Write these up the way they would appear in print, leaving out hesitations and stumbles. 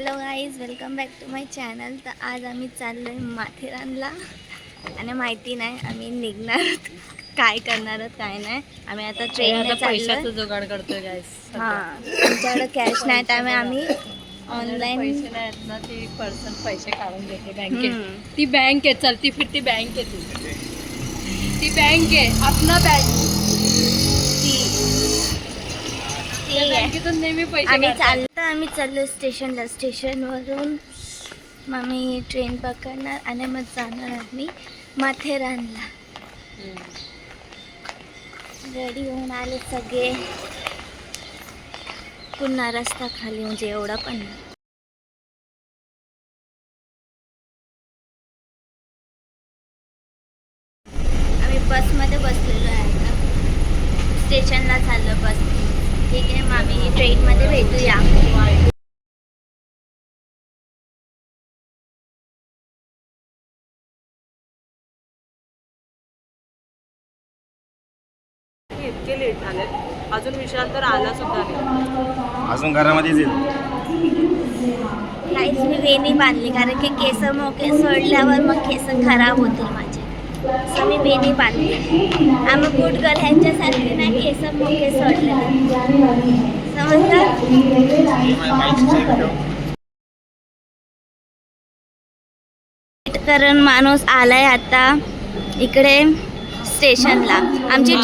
Hello guys, welcome back to my channel. तर आज आम्ही चाललो आहे माथेरानला आणि माहिती नाही आम्ही निघणार काय करणार काय नाही. आम्ही आता ट्रेनने पैशाचं जुगाड करतोय गाईस. हां, आमच्याकडे कॅश नाही त्यामुळे आम्ही ऑनलाईन पैसे नाहीत ना, ती पर्सन पैसे काढून देते बँकेत. ती बँक आहे, चलती फिरती बँक आहे ती बँक आहे, आपला बँक. बँकेतून नेहमी पैसे आम्ही चाललो स्टेशनला. स्टेशनवरून मग आम्ही ट्रेन पकडणार आणि मग जाणार आम्ही माथेरानला. रेडी होऊन आले सगळे. पुन्हा रस्ता खाली, म्हणजे एवढा पण नाही. आम्ही बसमध्ये बसलेलो आहे आता. स्टेशनला चाललो बस. ठीक आहे, मग आम्ही ट्रेनमध्ये भेटूया. इतके लेट झाले, अजून विशाल तर आला सुद्धा नाही. अजून घरामध्येच येईल. काहीच मी वेणी बांधली, कारण की केस मोके सोडल्यावर मग केस खराब होतील माझे. असं मी वेणी बांधली. आम्ही गुड गर्ल ह्यांच्यासारखे नाही केस मोके सोडले, समजलं. कारण माणूस आलाय आता इकडे स्टेशनला. आमची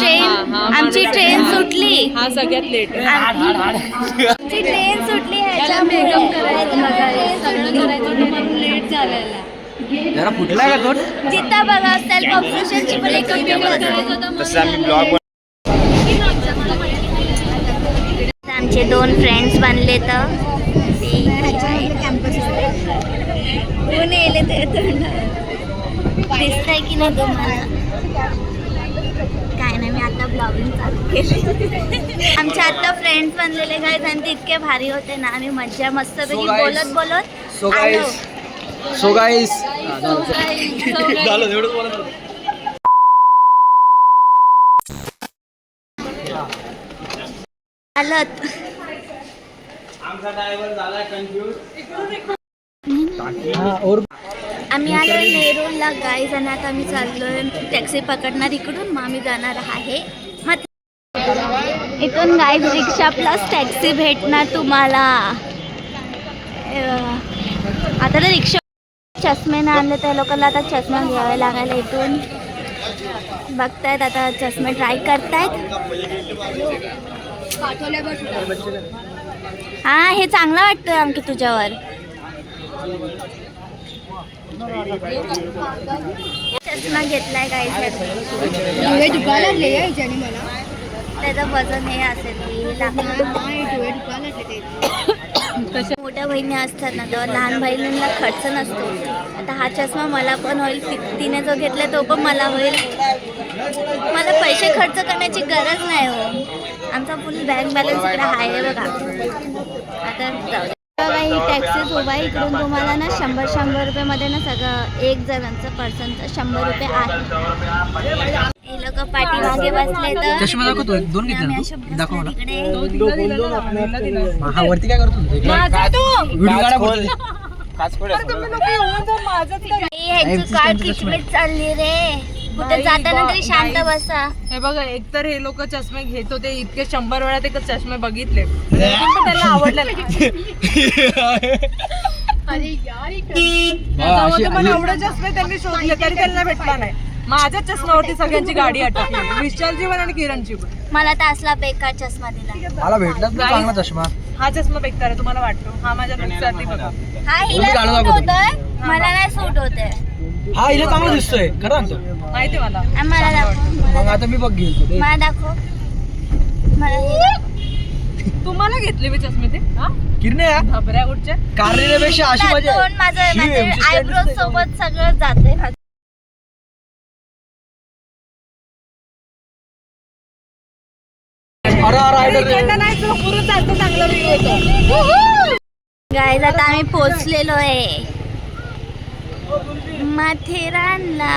ट्रेन सुटली. हा सगळ्यात लेट आहे. आमची ट्रेन सुटली. ह्याच्या मेकअप करायचं लेट झालेला. जरा फुटला का तो? जिथं बघा सेल्फ ऑब्सेशनची पण एक तसं आम्ही ब्लॉग आमचे 2 फ्रेंड्स बनले तर ऊन येले ते दिसतंय की नाही तुम्हाला? काय नाही, मी आता ब्लॉगिंग चालू केली. आमचे आता फ्रेंड्स बनलेले गाईज आणि ते इतके भारी होते ना. आम्ही मज्जा मस्तपैकी बोलत आलो. सो गाईस आलत. आम्ही आलो नेरूळला गाईज आणि आता आम्ही चाललोय टॅक्सी पकडणार इकडून. मग आम्ही जाणार आहे मग इथून गाईज रिक्षा प्लस टॅक्सी भेटणार तुम्हाला. आता तर रिक्षा चष्मे नाही आणले त्या लोकांना आता चष्मा घ्यावे लागायला. इथून बघतायत आता चष्मे ट्राय करतायत. हा, हे चांगलं वाटतंय आणखी तुझ्यावर. चष्मा घेतलाय काय त्याचं वजन हे असेल. मोठ्या बहिणी असतात ना तेव्हा लहान बहिणींना खर्च नसतो. आता हा चष्मा मला पण होईल. तिने जो घेतला तो पण मला होईल. मला पैसे खर्च करण्याची गरज नाही हो. आमचा फुल बँक बॅलन्स इकडे आहे बघा. आता जाऊ बघा, ही टॅक्सी उभा आहे इकडून. तुम्हाला ना 100 रुपयामध्ये ना सगळं एक जणांचं पर्सनचं 100 रुपये आहे. हे लोक पाठीमागे बसले तर चष्मा दाखवतो. 2 घेतले ना तू? दाखव मला. हा वरती काय करतो? व्हिडिओ काढा बोल. ह्यांची काय किचमिच चालली रे. कुठे जाताना तरी शांत बसा. हे बघा, एकतर हे लोक चष्मे घेत होते इतके 100 वेळा ते चष्मे बघितले पण त्यांना आवडले नाही. मला एवढे चष्मे त्यांनी शोधले तरी त्यांना भेटला नाही. माझ्या चष्म्यावरती सगळ्यांची गाडी अटकली, विशालची पण आणि किरणची पण. मला तर असला बेकार चष्मा दिला. मला भेटलाच नाही चांगला चष्मा. हा चष्मा बेकार आहे तुम्हाला वाटतो. हा माझ्या लक्षात बघा. हा हिला सूट होतोय, मला नाही सूट होते. हा हिला चांगला दिसतोय खरं सांगतो. माहिती मला. मला दाखव. मग आता मी बघ घेतो. मला दाखव. तुम्हाला घेतले मी चष्मे ते. हा किरणे घबऱ्या कुठच्या कारण्यापेक्षा अशी मजा. माझं आयब्रो सोबत सगळं जाते. गाईज आता आम्ही पोचलेलो आहे माथेरानला.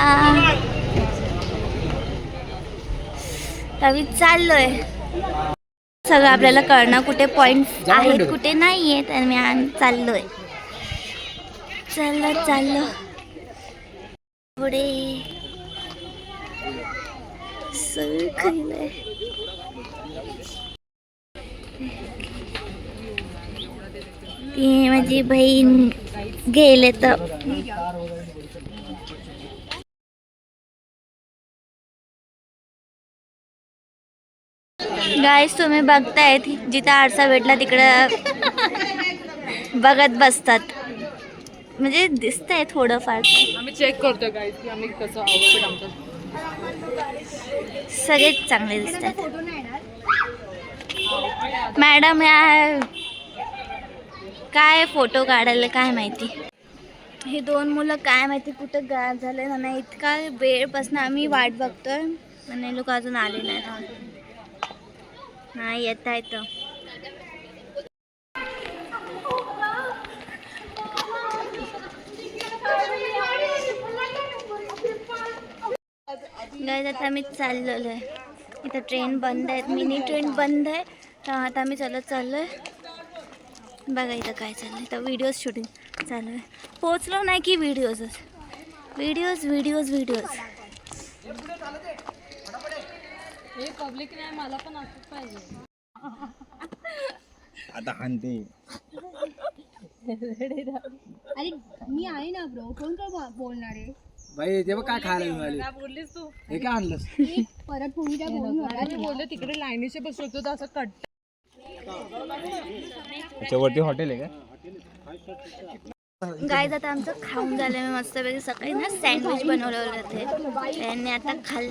आम्ही चाललोय. सगळं आपल्याला कळणं कुठे पॉइंट आहेत कुठे नाही आहेत आणि मी चाललोय. चाललो पुढे सगळं खाल्लंय. ती माझी बहीण गेले तर गाईस तुम्ही बघताय जिथं आरसा भेटला तिकडं बघत बसतात. म्हणजे दिसतंय थोडंफार. आम्ही चेक करतोय गाईस की आम्ही कसं आउटफिट आमचं. सगळेच चांगले दिसतात. मॅडम या काय फोटो काढायला काय माहिती. हे दोन मुलं काय माहिती कुठं गायब झाले ना. इतका वेळपासून आम्ही वाट बघतोय पण हे लोक अजून आले नाही. येत आहेत. गाईज आता आम्ही चाललेलो आहे. इथं ट्रेन बंद आहे. मिनी ट्रेन बंद आहे. तर आता आम्ही चाललोय. बघा इथं काय चाललंय. तर व्हिडिओज शूटिंग चालू आहे. पोचलो नाही की व्हिडिओज. हे पब्लिक नाही मला पण असंच पाहिजे. आता हानते. अरे मी आहे ना ब्रो, कोण काय बोलणार आहे. बाई ते बघ काय खायला मिळाले. काय बोललीस तू? हे काय आणलंस? परत कोणी काय बोलणार. मी बोलले तिकडे लाईनीचे बसलो होतो तर असं कट. त्याच्यावरती हॉटेल आहे का? गाईज आता आमचं खाऊन झालं. मी मस्तपैकी सकाळी ना सँडविच बनवलं होते. त्यांनी आता खाल्लं.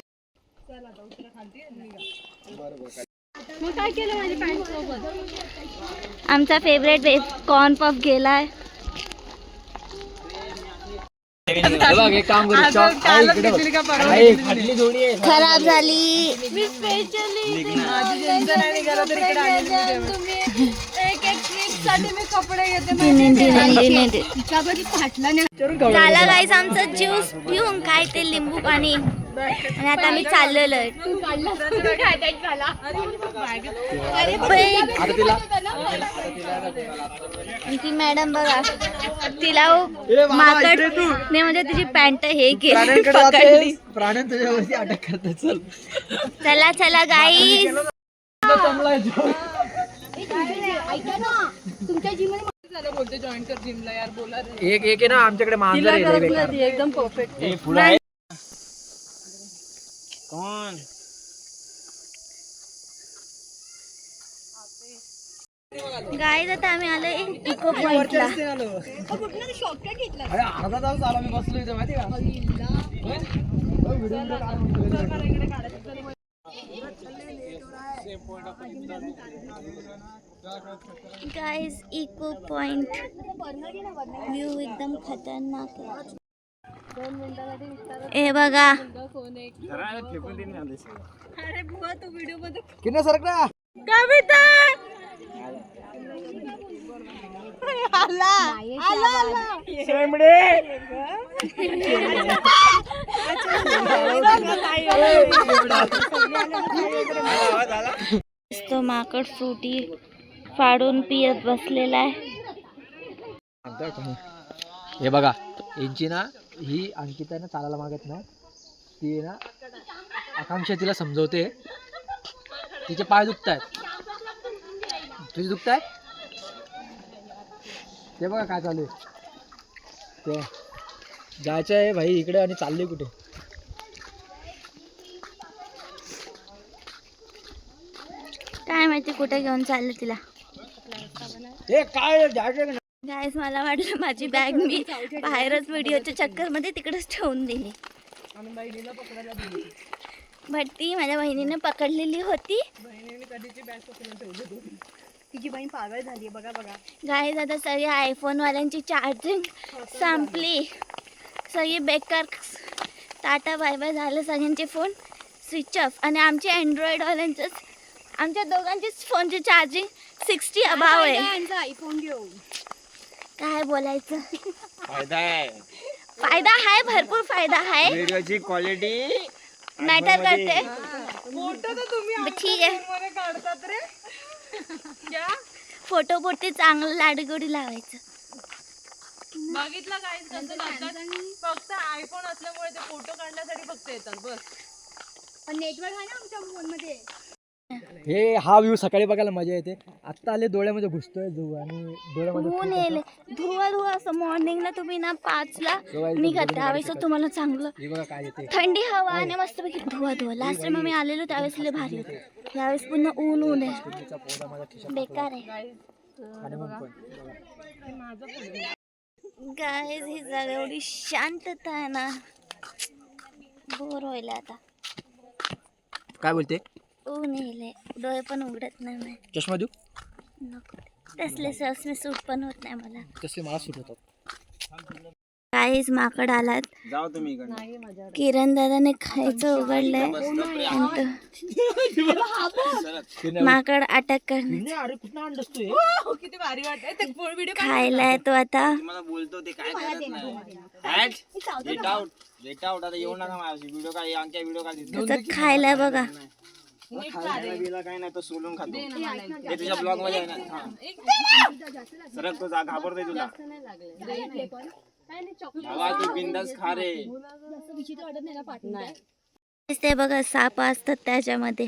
मग काय केलं माझी पॅन्ट सोबत. आमचा फेवरेट कॉर्न पफ गेलाय. एक काम करू खराब झाली. झाला गाईस आमचं ज्यूस पिऊन काय ते लिंबू पाणी. आणि आता आम्ही चाललेलो आहे. ती मॅडम बघा तिला माकड नाही म्हणजे तिची पॅन्ट हे केली पकडली. प्राण्या तुझ्यावरती अटक करतात. चला गाईस. तुमच्या जिम बोलते जॉईन कर जिमला यार. बोला एक आहे ना आमच्याकडे मांजर आहे. एकदम परफेक्ट. हे पुढे आहे कोण? गाईस आता आम्ही आलोय इको पॉइंटला. अरे अर्धा तास आला मी बसलो इथे माहिती गाईस इको पॉइंट व्ह्यू एकदम खतरनाक आहे. हे बघा किती सरक ना तो माकड फ्रुटी फाडून पियत बसलेला आहे. हे बघा यांची ना ही अंकिता ना चालायला मागत ना. ती ना आकांक्षा तिला समजवते. तिचे पाय दुखतायत. तुझे दुखतायत. ते बघा काय चालू आहे. ते जायचं आहे भाई इकडे आणि चालले कुठे. काय माहिती कुठे घेऊन चालले तिला. हे काय जायचं. गाईस मला वाटलं माझी बॅग मी बाहेरच व्हिडिओच्या चक्करमध्ये तिकडेच ठेवून दिली. बट ती माझ्या बहिणीने पकडलेली होती. तिची बहीण पागल झाली बघा. गाईस आता सगळी आयफोनवाल्यांची चार्जिंग संपली. सगळी बेकार टाटा बाय बाय झालं. सगळ्यांचे फोन स्विच ऑफ. आणि आमचे अँड्रॉइडवाल्यांचंच आमच्या दोघांचीच फोनची चार्जिंग 60 अभाव आहे. आयफोन घेऊ काय बोलायचं. फायदा आहे. फायदा आहे भरपूर फायदा आहे. व्हिडिओची क्वालिटी मॅटर करते. फोटो तर तुम्ही ठीक आहे मध्ये काढतात रे. फोटो पुरती चांगलं लाडगोडी लावायचं. बघितलं काय कसं करतात फक्त आयफोन असल्यामुळे ते फोटो काढण्यासाठी फक्त येतात बस. पण नेटवर्क आहे ना आमच्या फोन मध्ये. हे हा व्ह्यू सकाळी बघायला मजा येते. आत्ता आले डोळ्यामध्ये घुसतोय जो आणि डोळ्यामध्ये ऊन येले धुवा असं मॉर्निंगला तुम्ही ना 5ला निघत त्यावेळेस तुम्हाला चांगलं हे बघा काय येते. थंडी हवा आणि मस्तपैकी धुवा लास्ट टाइम आम्ही आलेलो त्यावेळेस लय भारी होतं. यावेळेस पुन्हा ऊन आहे तुमचा पौधा माझ्या खिशात बेकार आहे. आणि मग पण गाईज ही जागा एवढी शांतता आहे ना बोर व्हायला आता. काय बोलते ऊन येले डोळे पण उघडत नाही मी. चष्मा देऊ नको तसले ससमे सूट पण होत नाही मला. तसे मला सुट होतात. काहीच माकड आलात. जाऊ तुम्ही इकडे. किरण दादाने खायचं उघडलंय माकड अटॅक करणे अरे कुठं आणलंस तू हे? किती भारी वाटत ते व्हिडिओ खायला येतो आता. मला बोलतो ते काय करत नाही. Get out get out. आता येऊ नका माझ्याशी. व्हिडिओ काय आमच्या व्हिडिओ काय दिसतो त्याचं खायला बघा. खायला बिला काय नाही तो सोलून खातो. हे तुझ्या ब्लॉग मध्ये आहे ना. हा. सरक तो जा घाबरतोय तुला. बाबा तू बिंदास खा रे. विचित्र वाटत नाही ना पाठी. ते बघा साप असतात त्याच्यामध्ये.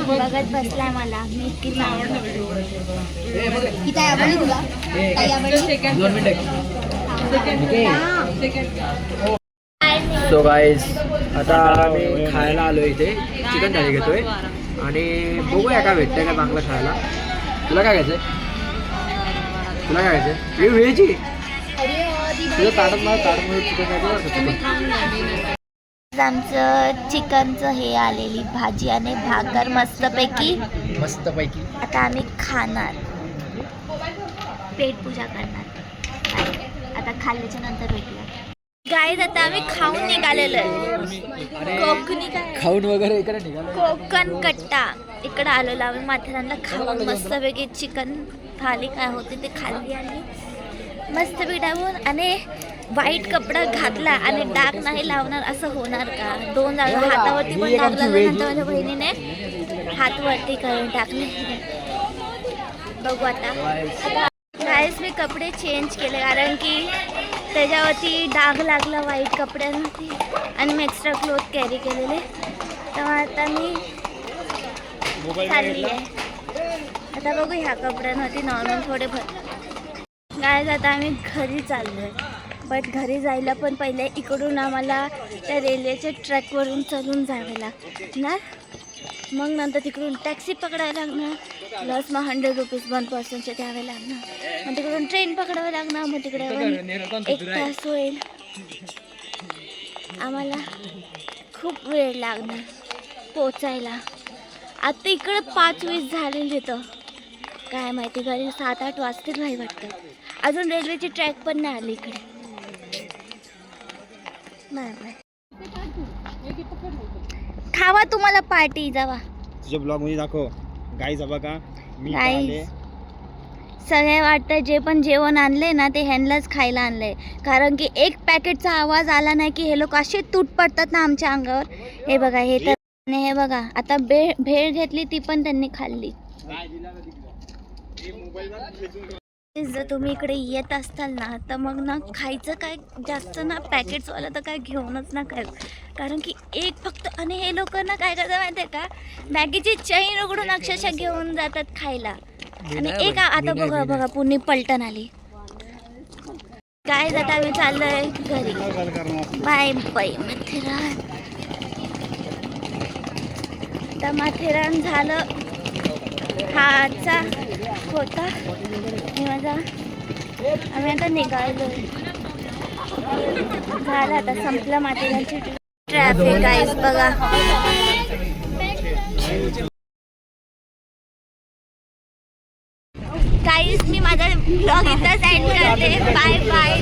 बघत बसलाय मला मी इतकी ही काय आवडली तुला? काय आवडली? 2 मिनिटं. सो गाईज आता आम्ही खायला आलो इथे. चिकन थाळी घेतोय आणि बघूया काय भेटतंय का चांगलं खायला. तुला काय घ्यायचंय? तुला काय घ्यायचंय? ही व्हेज तुझं ताटात मला ताटामध्ये चिकन घ्यायचं. आमचं चिकनचं हे आलेली भाजी आणि भाकर मस्तपैकी. आता आम्ही खाणार पेट पूजा करणार. आता खाल्ल्याच्या नंतर भेटूया. गाईज आता आम्ही खाऊन निघालेलो आहे. कोकणी काय खाऊन वगैरे इकडे निघालो. कोकण कट्टा इकडं आलेलो आम्ही माथेरानला खाऊन मस्तपैकी चिकन थाली काय होते ते खाल्ली आणि मस्त बिडावून आणि व्हाईट कपडा घातला आणि डाग नाही लावणार असं होणार का. 2 जागा हातावरती पण डाग लागला. नंतर माझ्या बहिणीने हात वरती करून टाकले. बघू आता गाईस मी कपडे चेंज केले कारण की त्याच्यावरती डाग लागला व्हाईट कपड्यांवरती आणि मी एक्स्ट्रा क्लोथ कॅरी केलेले. तर आता मी चालली आहे. आता बघू ह्या कपड्यांवरती नॉर्मल थोडे गाईस आता आम्ही घरी चाललो आहे. बट घरी जायला पण पहिले इकडून आम्हाला त्या रेल्वेच्या ट्रॅकवरून चलून जावे लागणार. मग नंतर तिकडून टॅक्सी पकडायला लागणार. प्लस मग 100 रुपीज 1 पर्सनचे द्यावे लागणार. मग तिकडून ट्रेन पकडावं लागणार. मग तिकडे पण 1 तास होईल. आम्हाला खूप वेळ लागणार पोचायला. आता इकडं 5:20 झालेले तर काय माहिती घरी 7-8 वाजतील नाही वाटतं. अजून रेल्वेची ट्रॅक पण नाही आली इकडे. नाही खावा तुम्हाला पार्टी जावा. तुझ्या ब्लॉग मध्ये दाखव. गाईज बघा मी आले. सगळे वाटतं जे पण जेवण आणले ना ते ह्यांनाच खायला आणलंय. कारण की एक पॅकेटचा आवाज आला नाही की हे लोक असे तूट पडतात ना आमच्या अंगावर. हे बघा हे तर आणि हे बघा आता भेळ घेतली ती पण त्यांनी खाल्ली. जर तुम्ही इकडे येत असताल ना तर मग ना खायचं काय जास्त ना पॅकेट्सवाला तर काय घेऊनच ना काय. कारण की एक फक्त आणि हे लोक ना काय करतात माहिती आहे का मॅगीची चैन उघडून अक्षरशः घेऊन जातात खायला. आणि एक आता बघा पुन्हा पलटण आली. काय जाता आम्ही चाललोय घरी. Bye bye Matheran. आता माथेरान झालं. हा आजचा होता माझा. आम्ही आता निघालो. झालं आता संपलं माथेरानची ट्रॅफिक. गाईस बघा गाईस मी माझा ब्लॉग इथंच एंड करते. Bye bye.